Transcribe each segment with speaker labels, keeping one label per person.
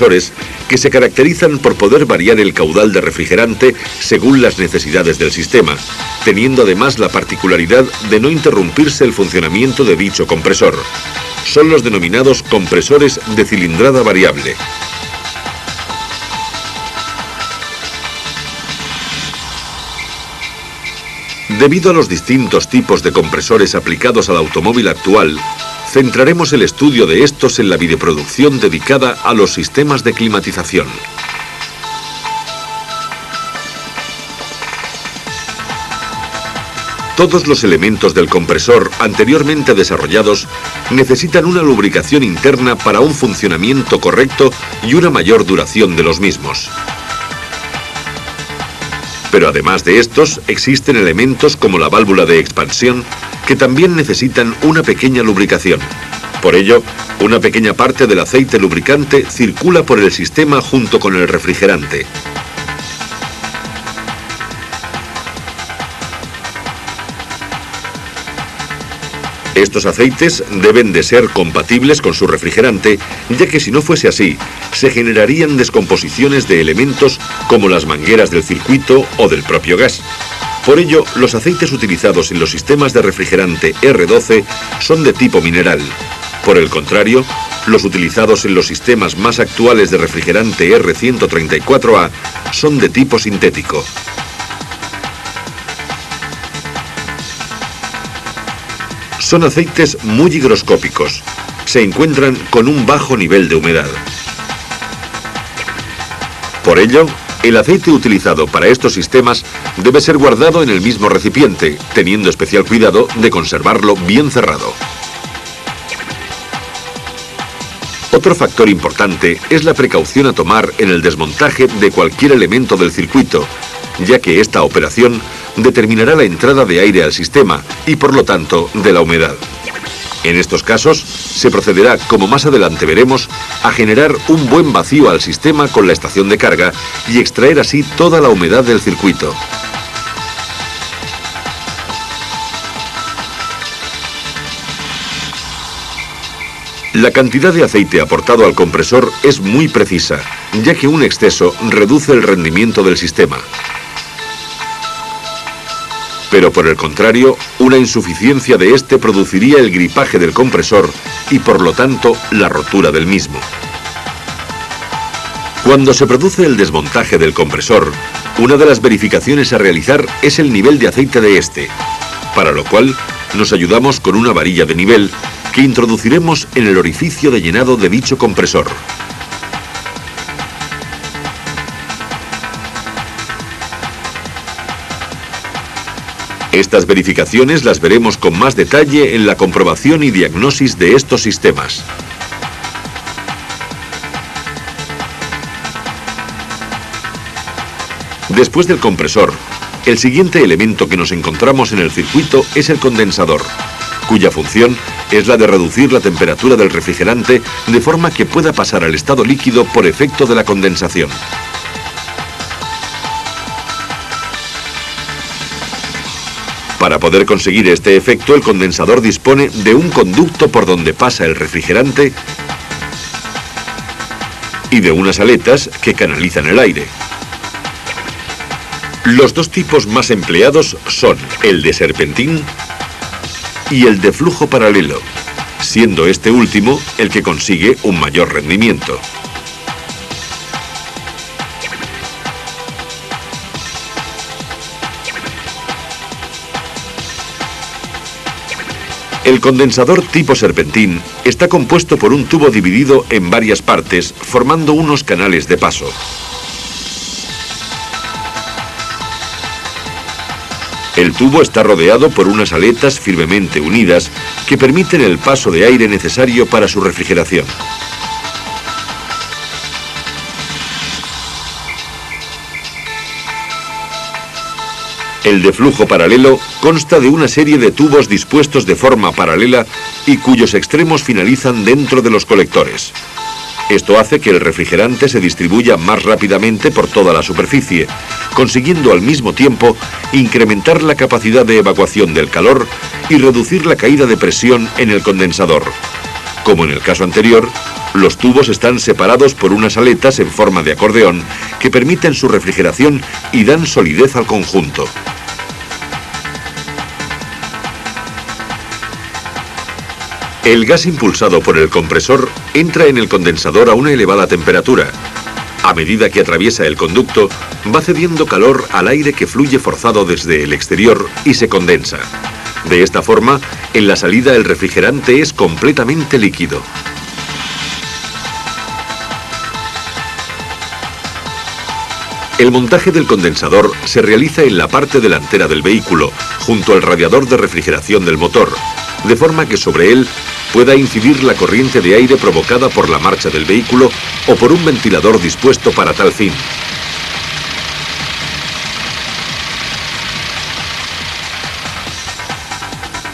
Speaker 1: compresores que se caracterizan por poder variar el caudal de refrigerante según las necesidades del sistema, teniendo además la particularidad de no interrumpirse el funcionamiento de dicho compresor. Son los denominados compresores de cilindrada variable. Debido a los distintos tipos de compresores aplicados al automóvil actual, centraremos el estudio de estos en la videoproducción dedicada a los sistemas de climatización. Todos los elementos del compresor anteriormente desarrollados necesitan una lubricación interna para un funcionamiento correcto y una mayor duración de los mismos. Pero además de estos, existen elementos como la válvula de expansión que también necesitan una pequeña lubricación. Por ello, una pequeña parte del aceite lubricante circula por el sistema junto con el refrigerante. Estos aceites deben de ser compatibles con su refrigerante, ya que si no fuese así, se generarían descomposiciones de elementos como las mangueras del circuito o del propio gas. Por ello, los aceites utilizados en los sistemas de refrigerante R12 son de tipo mineral. Por el contrario, los utilizados en los sistemas más actuales de refrigerante R134A son de tipo sintético. Son aceites muy higroscópicos. Se encuentran con un bajo nivel de humedad. Por ello, el aceite utilizado para estos sistemas debe ser guardado en el mismo recipiente, teniendo especial cuidado de conservarlo bien cerrado. Otro factor importante es la precaución a tomar en el desmontaje de cualquier elemento del circuito, ya que esta operación determinará la entrada de aire al sistema y, por lo tanto, de la humedad. En estos casos, se procederá, como más adelante veremos, a generar un buen vacío al sistema con la estación de carga y extraer así toda la humedad del circuito. La cantidad de aceite aportado al compresor es muy precisa, ya que un exceso reduce el rendimiento del sistema. Pero por el contrario, una insuficiencia de este produciría el gripaje del compresor y por lo tanto la rotura del mismo. Cuando se produce el desmontaje del compresor, una de las verificaciones a realizar es el nivel de aceite de este, para lo cual nos ayudamos con una varilla de nivel que introduciremos en el orificio de llenado de dicho compresor. Estas verificaciones las veremos con más detalle en la comprobación y diagnosis de estos sistemas. Después del compresor, el siguiente elemento que nos encontramos en el circuito es el condensador, cuya función es la de reducir la temperatura del refrigerante de forma que pueda pasar al estado líquido por efecto de la condensación. Para poder conseguir este efecto, el condensador dispone de un conducto por donde pasa el refrigerante y de unas aletas que canalizan el aire. Los dos tipos más empleados son el de serpentín y el de flujo paralelo, siendo este último el que consigue un mayor rendimiento. El condensador tipo serpentín está compuesto por un tubo dividido en varias partes, formando unos canales de paso. El tubo está rodeado por unas aletas firmemente unidas que permiten el paso de aire necesario para su refrigeración. El de flujo paralelo consta de una serie de tubos dispuestos de forma paralela y cuyos extremos finalizan dentro de los colectores. Esto hace que el refrigerante se distribuya más rápidamente por toda la superficie, consiguiendo al mismo tiempo incrementar la capacidad de evacuación del calor y reducir la caída de presión en el condensador. Como en el caso anterior, Los tubos están separados por unas aletas en forma de acordeón que permiten su refrigeración y dan solidez al conjunto. El gas impulsado por el compresor entra en el condensador a una elevada temperatura. A medida que atraviesa el conducto, va cediendo calor al aire que fluye forzado desde el exterior y se condensa. De esta forma, en la salida el refrigerante es completamente líquido. El montaje del condensador se realiza en la parte delantera del vehículo, junto al radiador de refrigeración del motor, de forma que sobre él pueda incidir la corriente de aire provocada por la marcha del vehículo o por un ventilador dispuesto para tal fin.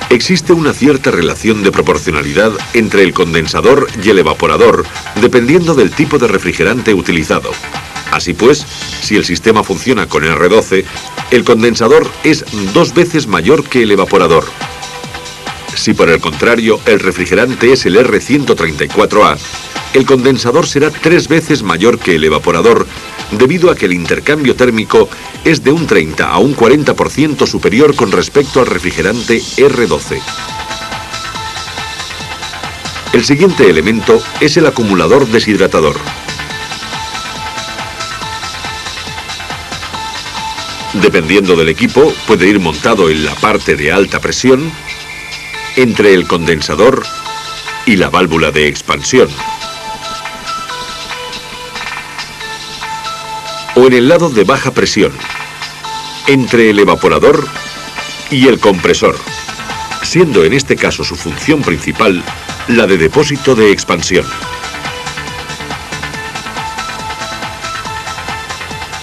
Speaker 1: Existe una cierta relación de proporcionalidad entre el condensador y el evaporador, dependiendo del tipo de refrigerante utilizado. Así pues, si el sistema funciona con R12, el condensador es 2 veces mayor que el evaporador. Si por el contrario el refrigerante es el R134A, el condensador será 3 veces mayor que el evaporador, debido a que el intercambio térmico es de un 30 a un 40% superior con respecto al refrigerante R12. El siguiente elemento es el acumulador deshidratador. Dependiendo del equipo, puede ir montado en la parte de alta presión, entre el condensador y la válvula de expansión, o en el lado de baja presión, entre el evaporador y el compresor, siendo en este caso su función principal la de depósito de expansión.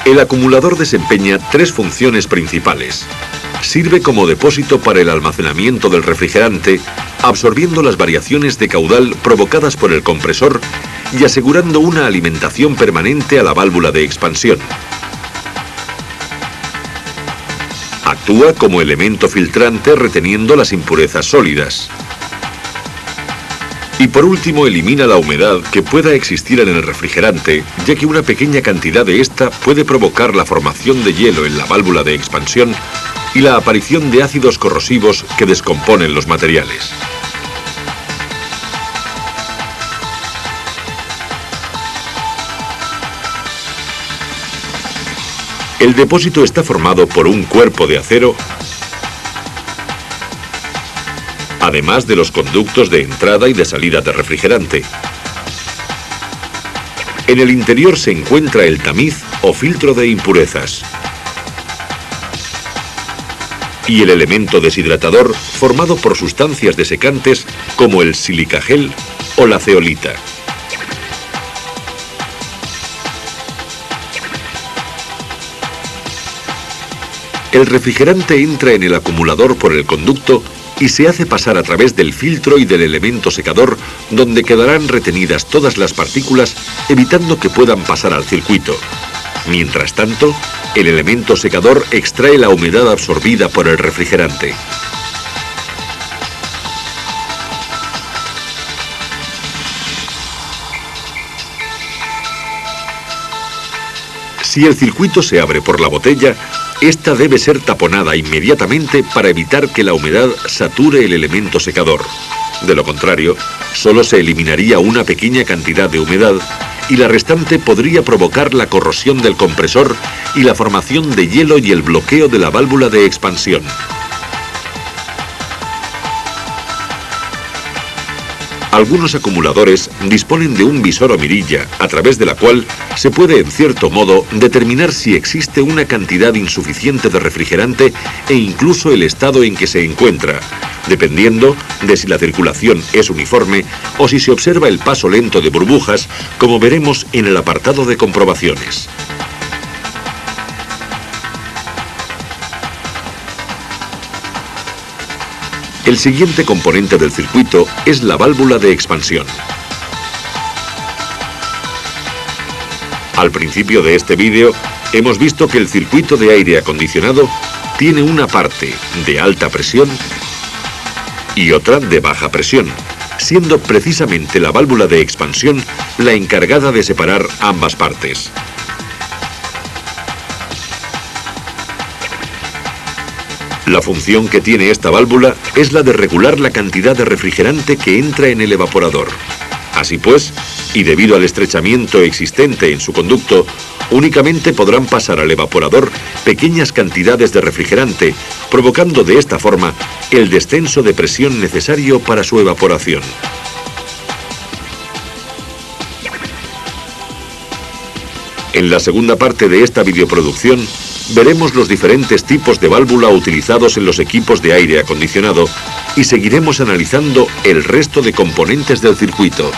Speaker 1: El acumulador desempeña 3 funciones principales. Sirve como depósito para el almacenamiento del refrigerante, absorbiendo las variaciones de caudal provocadas por el compresor y asegurando una alimentación permanente a la válvula de expansión. Actúa como elemento filtrante reteniendo las impurezas sólidas. Y por último, elimina la humedad que pueda existir en el refrigerante, ya que una pequeña cantidad de esta puede provocar la formación de hielo en la válvula de expansión y la aparición de ácidos corrosivos que descomponen los materiales. El depósito está formado por un cuerpo de acero, además de los conductos de entrada y de salida de refrigerante. En el interior se encuentra el tamiz o filtro de impurezas y el elemento deshidratador formado por sustancias desecantes como el silicagel o la zeolita. El refrigerante entra en el acumulador por el conducto y se hace pasar a través del filtro y del elemento secador, donde quedarán retenidas todas las partículas, evitando que puedan pasar al circuito. Mientras tanto, el elemento secador extrae la humedad absorbida por el refrigerante. Si el circuito se abre por la botella, esta debe ser taponada inmediatamente para evitar que la humedad sature el elemento secador. De lo contrario, solo se eliminaría una pequeña cantidad de humedad y la restante podría provocar la corrosión del compresor y la formación de hielo y el bloqueo de la válvula de expansión. Algunos acumuladores disponen de un visor o mirilla, a través de la cual se puede, en cierto modo, determinar si existe una cantidad insuficiente de refrigerante e incluso el estado en que se encuentra, dependiendo de si la circulación es uniforme o si se observa el paso lento de burbujas, como veremos en el apartado de comprobaciones. El siguiente componente del circuito es la válvula de expansión. Al principio de este vídeo hemos visto que el circuito de aire acondicionado tiene una parte de alta presión y otra de baja presión, siendo precisamente la válvula de expansión la encargada de separar ambas partes. La función que tiene esta válvula es la de regular la cantidad de refrigerante que entra en el evaporador. Así pues, y debido al estrechamiento existente en su conducto, únicamente podrán pasar al evaporador pequeñas cantidades de refrigerante, provocando de esta forma el descenso de presión necesario para su evaporación. En la segunda parte de esta videoproducción, veremos los diferentes tipos de válvula utilizados en los equipos de aire acondicionado y seguiremos analizando el resto de componentes del circuito.